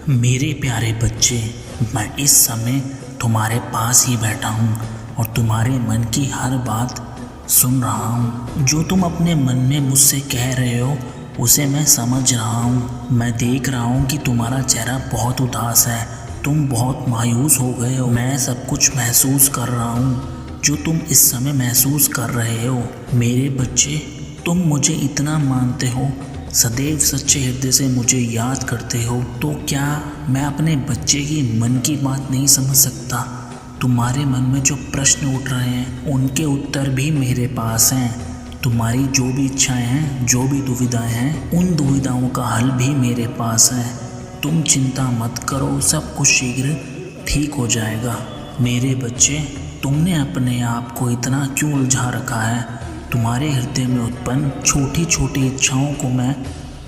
मेरे प्यारे बच्चे, मैं इस समय तुम्हारे पास ही बैठा हूँ और तुम्हारे मन की हर बात सुन रहा हूँ। जो तुम अपने मन में मुझसे कह रहे हो उसे मैं समझ रहा हूँ। मैं देख रहा हूँ कि तुम्हारा चेहरा बहुत उदास है, तुम बहुत मायूस हो गए हो। मैं सब कुछ महसूस कर रहा हूँ जो तुम इस समय महसूस कर रहे हो। मेरे बच्चे, तुम मुझे इतना मानते हो, सदैव सच्चे हृदय से मुझे याद करते हो, तो क्या मैं अपने बच्चे की मन की बात नहीं समझ सकता? तुम्हारे मन में जो प्रश्न उठ रहे हैं उनके उत्तर भी मेरे पास हैं। तुम्हारी जो भी इच्छाएं हैं, जो भी दुविधाएं हैं, उन दुविधाओं का हल भी मेरे पास है। तुम चिंता मत करो, सब कुछ शीघ्र ठीक हो जाएगा। मेरे बच्चे, तुमने अपने आप को इतना क्यों उलझा रखा है? तुम्हारे हृदय में उत्पन्न छोटी छोटी इच्छाओं को मैं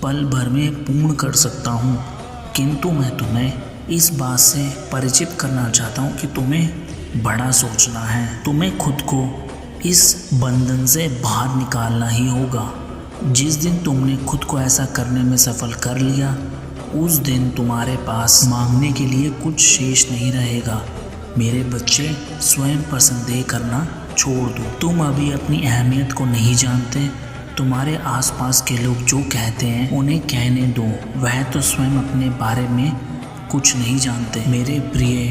पल भर में पूर्ण कर सकता हूँ, किंतु मैं तुम्हें इस बात से परिचित करना चाहता हूँ कि तुम्हें बड़ा सोचना है। तुम्हें खुद को इस बंधन से बाहर निकालना ही होगा। जिस दिन तुमने खुद को ऐसा करने में सफल कर लिया, उस दिन तुम्हारे पास मांगने के लिए कुछ शेष नहीं रहेगा। मेरे बच्चे, स्वयं पर संदेह करना छोड़ दो। तुम अभी अपनी अहमियत को नहीं जानते। तुम्हारे आसपास के लोग जो कहते हैं उन्हें कहने दो, वह तो स्वयं अपने बारे में कुछ नहीं जानते। मेरे प्रिय,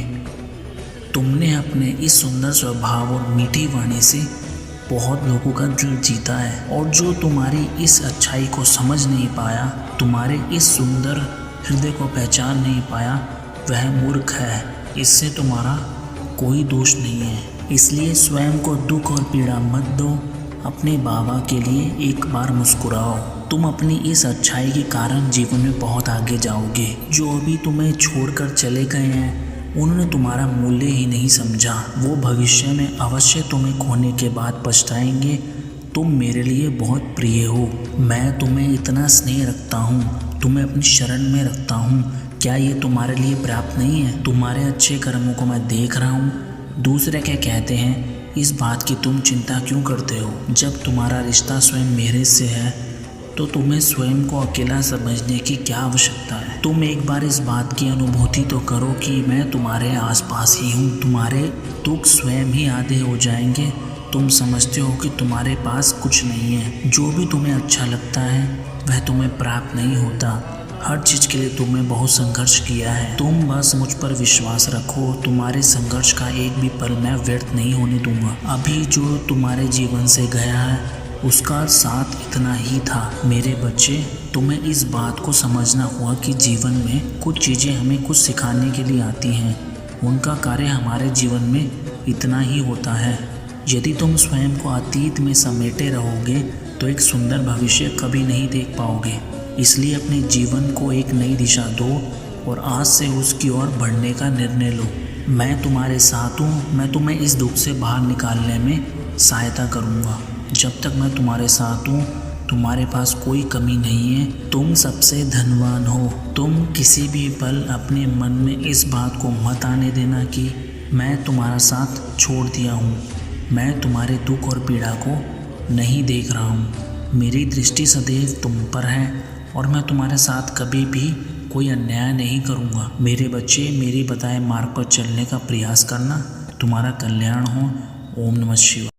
तुमने अपने इस सुंदर स्वभाव और मीठी वाणी से बहुत लोगों का दिल जीता है, और जो तुम्हारी इस अच्छाई को समझ नहीं पाया, तुम्हारे इस सुंदर हृदय को पहचान नहीं पाया, वह मूर्ख है। इससे तुम्हारा कोई दोष नहीं है। इसलिए स्वयं को दुख और पीड़ा मत दो। अपने बाबा के लिए एक बार मुस्कुराओ। तुम अपनी इस अच्छाई के कारण जीवन में बहुत आगे जाओगे। जो अभी तुम्हें छोड़कर चले गए हैं, उन्होंने तुम्हारा मूल्य ही नहीं समझा। वो भविष्य में अवश्य तुम्हें खोने के बाद पछताएंगे। तुम मेरे लिए बहुत प्रिय हो। मैं तुम्हें इतना स्नेह रखता हूँ, तुम्हें अपनी शरण में रखता हूँ। क्या ये तुम्हारे लिए पर्याप्त नहीं है? तुम्हारे अच्छे कर्मों को मैं देख रहा हूँ। दूसरे क्या कहते हैं, इस बात की तुम चिंता क्यों करते हो? जब तुम्हारा रिश्ता स्वयं मेरे से है, तो तुम्हें स्वयं को अकेला समझने की क्या आवश्यकता है? तुम एक बार इस बात की अनुभूति तो करो कि मैं तुम्हारे आसपास ही हूँ। तुम्हारे दुख स्वयं ही आधे हो जाएंगे। तुम समझते हो कि तुम्हारे पास कुछ नहीं है। जो भी तुम्हें अच्छा लगता है वह तुम्हें प्राप्त नहीं होता। हर चीज़ के लिए तुमने बहुत संघर्ष किया है। तुम बस मुझ पर विश्वास रखो। तुम्हारे संघर्ष का एक भी पल मैं व्यर्थ नहीं होने दूंगा। अभी जो तुम्हारे जीवन से गया है उसका साथ इतना ही था। मेरे बच्चे, तुम्हें इस बात को समझना होगा कि जीवन में कुछ चीज़ें हमें कुछ सिखाने के लिए आती हैं। उनका कार्य हमारे जीवन में इतना ही होता है। यदि तुम स्वयं को अतीत में समेटे रहोगे तो एक सुंदर भविष्य कभी नहीं देख पाओगे। इसलिए अपने जीवन को एक नई दिशा दो और आज से उसकी ओर बढ़ने का निर्णय लो। मैं तुम्हारे साथ हूँ। मैं तुम्हें इस दुख से बाहर निकालने में सहायता करूँगा। जब तक मैं तुम्हारे साथ हूँ, तुम्हारे पास कोई कमी नहीं है। तुम सबसे धनवान हो। तुम किसी भी पल अपने मन में इस बात को मत आने देना कि मैं तुम्हारा साथ छोड़ दिया हूँ। मैं तुम्हारे दुख और पीड़ा को नहीं देख रहा हूँ। मेरी दृष्टि सदैव तुम पर है और मैं तुम्हारे साथ कभी भी कोई अन्याय नहीं करूँगा। मेरे बच्चे, मेरी बताए मार्ग पर चलने का प्रयास करना। तुम्हारा कल्याण हो। ओम नमः शिवाय।